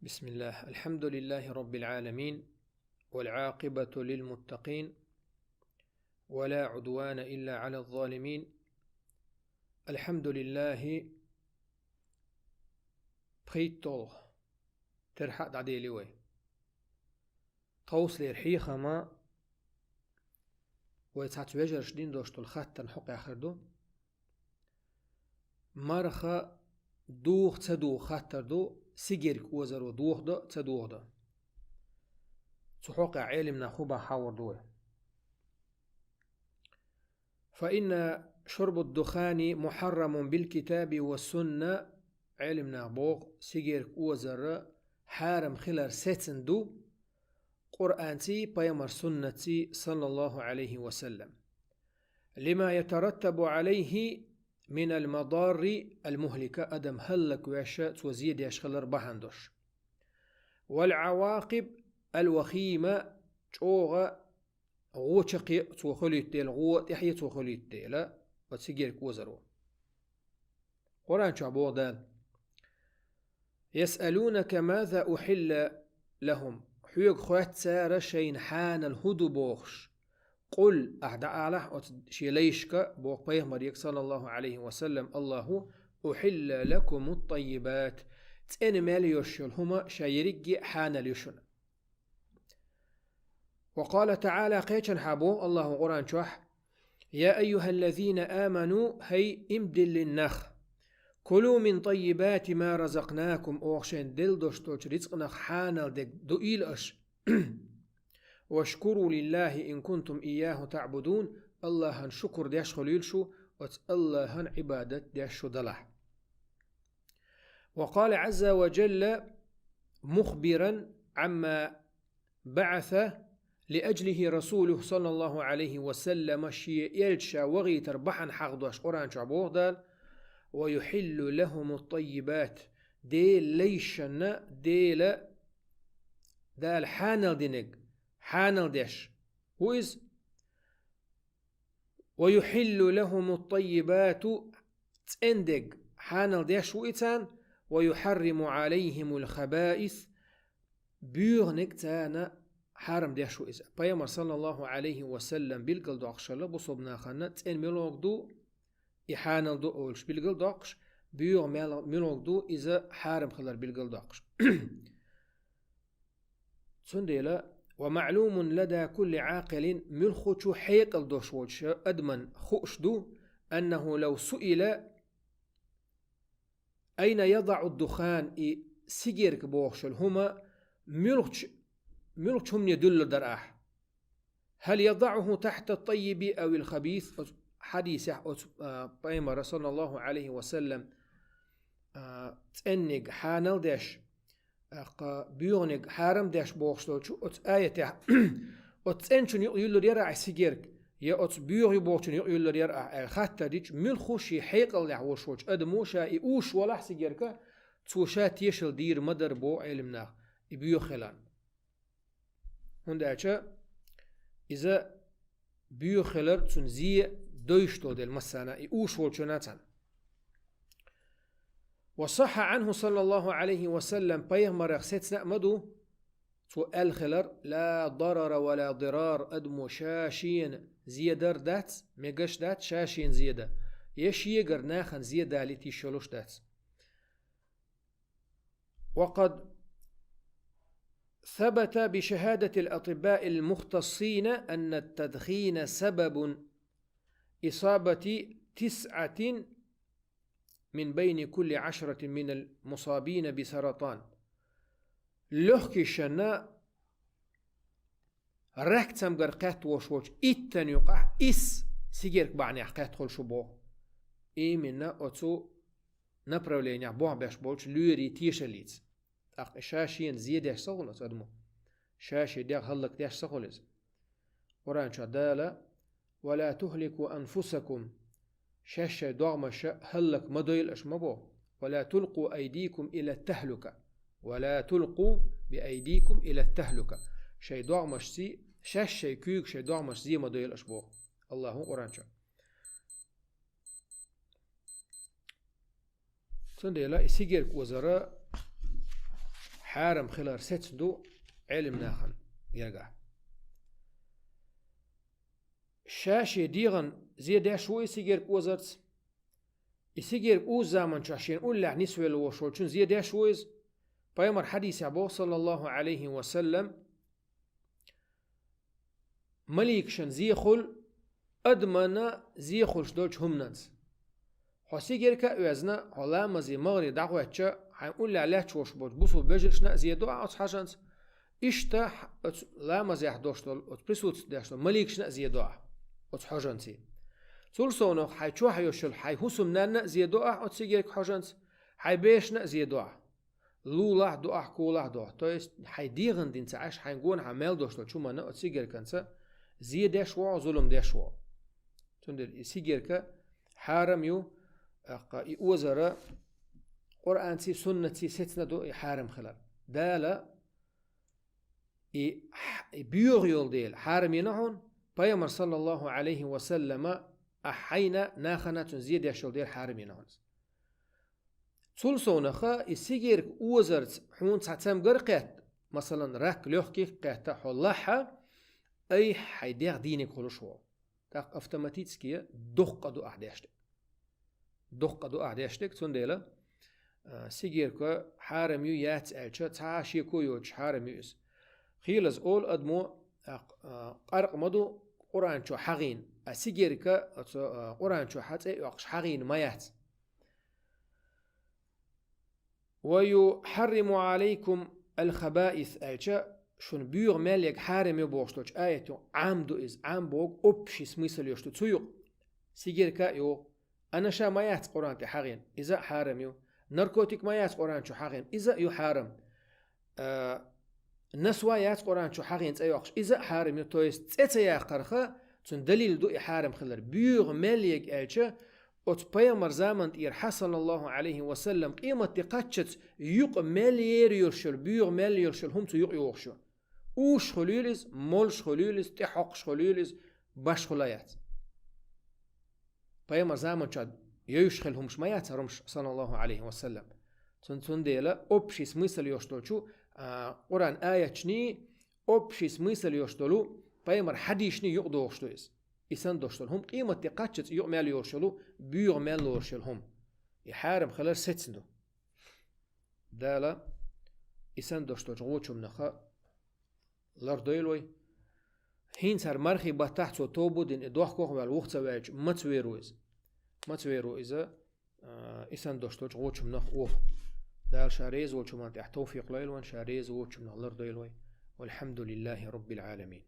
بسم الله، الحمد لله رب العالمين، والعاقبة للمتقين، ولا عدوان إلا على الظالمين. الحمد لله بريتو ترحق دعدي لوي توصل الحيخة ما ويتعت وجر شدين دوشتو الخط تنحق آخر دو مرخة دوخ تدو خطر دو سيجيرك وزرو دوخ دو تدوخ دو تحق علمنا خوبا حاور دوه. فإن شرب الدخان محرم بالكتاب والسنة. علمنا بوغ سيجيرك وزر حارم خلال ستن دو قرآنتي بيمر سنتي صلى الله عليه وسلم، لما يترتب عليه من المضار المهلكة أدم هلك وعشاء وزيد يشخلر بحندوش، والعواقب الوخيمة جوغة غو تشقي توخليتيل غو تحيي توخليتيل وتسيجيرك وزرو. قرآن شعبو دال يسألونك ماذا أحل لهم حيوك خوات سارة شين حان الهدو بوخش قل أحدع أعلح شيليشك بوخ بيه مريك صلى الله عليه وسلم الله أحل لكم الطيبات تأني مالي يوشل هما شايرقي حان اليوشن. وقال تعالى قيتشن حابو الله قرآن شوح يا أيها الذين آمنوا هي امدل للنخ كلوا من طيبات ما رزقناكم أوخشن دل دوشتوش رزقنا حانل دك دوئيل أش واشكروا لله إن كنتم إياه تعبدون. الله شكر ديش خليلشو الله عبادة ديش دلح. وقال عز وجل مخبرا عما بعث لأجله رسوله صلى الله عليه وسلم شيء يلشا وغي تربحا حقدوش قرآن شعبوه دال ويحل لهم الطيبات ديل ليشن ديل دال حانل دينك حانل ديش وإذ ويحل لهم الطيبات تندق حانل ديش وإتان ويحرم عليهم الخبائث بيغنك تانا حرم ديش وإذا بيامر صلى الله عليه وسلم بالقل دوقشل بصبنا خانا تن ملوك دو إحانل دو أولش بالقل دوقش بيغ ملوك دو إذا حارم خلر بالقل دوقش. تنديلا ومعلوم لدى كل عاقل ملخوش حيقل دوشوش أدمن خوش دو أنه لو سئل أين يضع الدخان سيجيرك بوخشل هما ملخش هم يدل درآح هل يضعه تحت الطيب أو الخبيث. حديث بيمر صلى الله عليه وسلم تأنق حانل ديش بيونق حارم ديش بوخشلوشو آية تأنشن يقول يرع سيجيرك يا بيوغي بوخشن يقول يرع خاطر ديش ملخوشي حيقل يعوشوش أدموشا إيوش ولا سيجيرك توشات يشل دير مدر بو علمنا بيو خلان هنداچا إذا بيو خلر تنزي دوشتو دل مسانا إيوش والشناتان. وصح عنه صلى الله عليه وسلم بيغمر ستنا مدو تو الخلر لا ضرر ولا ضرار أدمو شاشين زيادر دات ميقش دات شاشين زيادة يشيقر ناخن زيادة لتي شلوش دات. وقد ثبت بشهادة الأطباء المختصين أن التدخين سبب إصابة 9 من بين كل 10 من المصابين بسرطان. لوحكي شنا ركتم قرقات وشوش إتن يقع إس سيجيرك بعني حقات خل شبوه منا أتو نبرولين يعبوه باش بولش لوري تيشليت شاشين زيادة سغلت أدمو شاشي ديغ هلك ديش سغلت. قرآن شدالة ولا تهلكوا أنفسكم شاشة دوغمش هلك مدويل أشمبو ولا تلقوا أيديكم إلى التهلكة ولا تلقوا بأيديكم إلى التهلكة شي دوغمش سي شاشة كيوك شي دوغمش زي مدويل أشبو. الله قرآن شد سنديلا سيجيرك وزراء حارم خلال ستدو علم ناخن يرجع شاشة ديغن زيادة شوي سيجر وزرت يسيجر أوز زمن شاشين أولع نسوي الوشول شون زيادة شويز بيمر حديث أبو صلى الله عليه وسلم مليكشن زيخل أدمنا زيخل شدولش همنز حسيجر كأوزنا حلا مزي مغري دعوة حنقول علاش وش بوصل بجرشنا زيادة عص حاجنس إشتا لا مزي حدوشتول أتبرسوت داشتول مليكشنا زيادة عص حاجنسي سولسونو حيشو حيوشل حيحسم نانا زيادة أتسيجر حاجنس حيبيشنا زيادة لولا دعاء كولا دعاء تويست حيديغن دين تعيش حينقون عمل دوشتول شو منا أتسيجر كنسا زيادة شوا ظلم ده شوا تندر سيجر ك حارم يو وزراء قرآن سي سنة سي ستنا دو حارم خلال دالا بيغيول ديل حارم ينهون بيامر صلى الله عليه وسلم أحينا ناخنا زيادة شول ديل حارم ينهون سلسونخا يسيجر وزرت حون تعتم قرقات مثلا راك لوحكي قاتا حولها أي حيدير دينك خلوشوا تاق أفتماتيتسكية دقة أحداشتك تنديلا سيجيركا حارم يو يات ألشا تعاشيكو يوش حارم يوز خيلز أول أدمو قرق مدو قرآن شو حغين سيجيركا قرآن شو حتى يقش حغين ما يات ويحرم عليكم الخبائث ألشا شون بيغ مالك حارم يبوشتوش آية عام دو إز عام بوغ أبشي سميسل يوشتو تسويق سيجيركا يو أنا شا ما يات قرآن كحغين إذا حارم يو نركوتيك ما يات قرآن شو حغين إذا يو حارم نسوا يات قرآن شو حغين تأيوخش إذا حارم يو تويست تأتيا قرخة تون دليل دو حارم خلر بيغ مالك ألشا أتبايمر زامن إير حصل الله عليه وسلم قيمة تقاتشت يق مليار يرشل بيغ مليار يرشل هم تو يق يوخشو اوش خليلز مولش خليلز تحقش خليلز باش خلايات بايمر زامن شاد يشخل همش ما ياترمش صلى الله عليه وسلم تون ديلا أبشي سميسل يشتولشو قرآن آية شني أبشي سميسل يشتولو بايمر حديشني يقدوشتويز إسان دوشتل هم قيمة تقاتشت يعمل يورشلو بيعمل يورشل هم يحارم خلال ستندو دالا إسان دوشتل جوتشم نخا لردويلوي هين سر مرخي بتحت توبو دين إدوخ كوخ والوقت سواج ما تسويرو إسان دوشتل جوتشم نخ أوه دال شاريز وتشم أنت توفيق ليلوان شاريز وتشم نخ لردويلوي والحمد لله رب العالمين.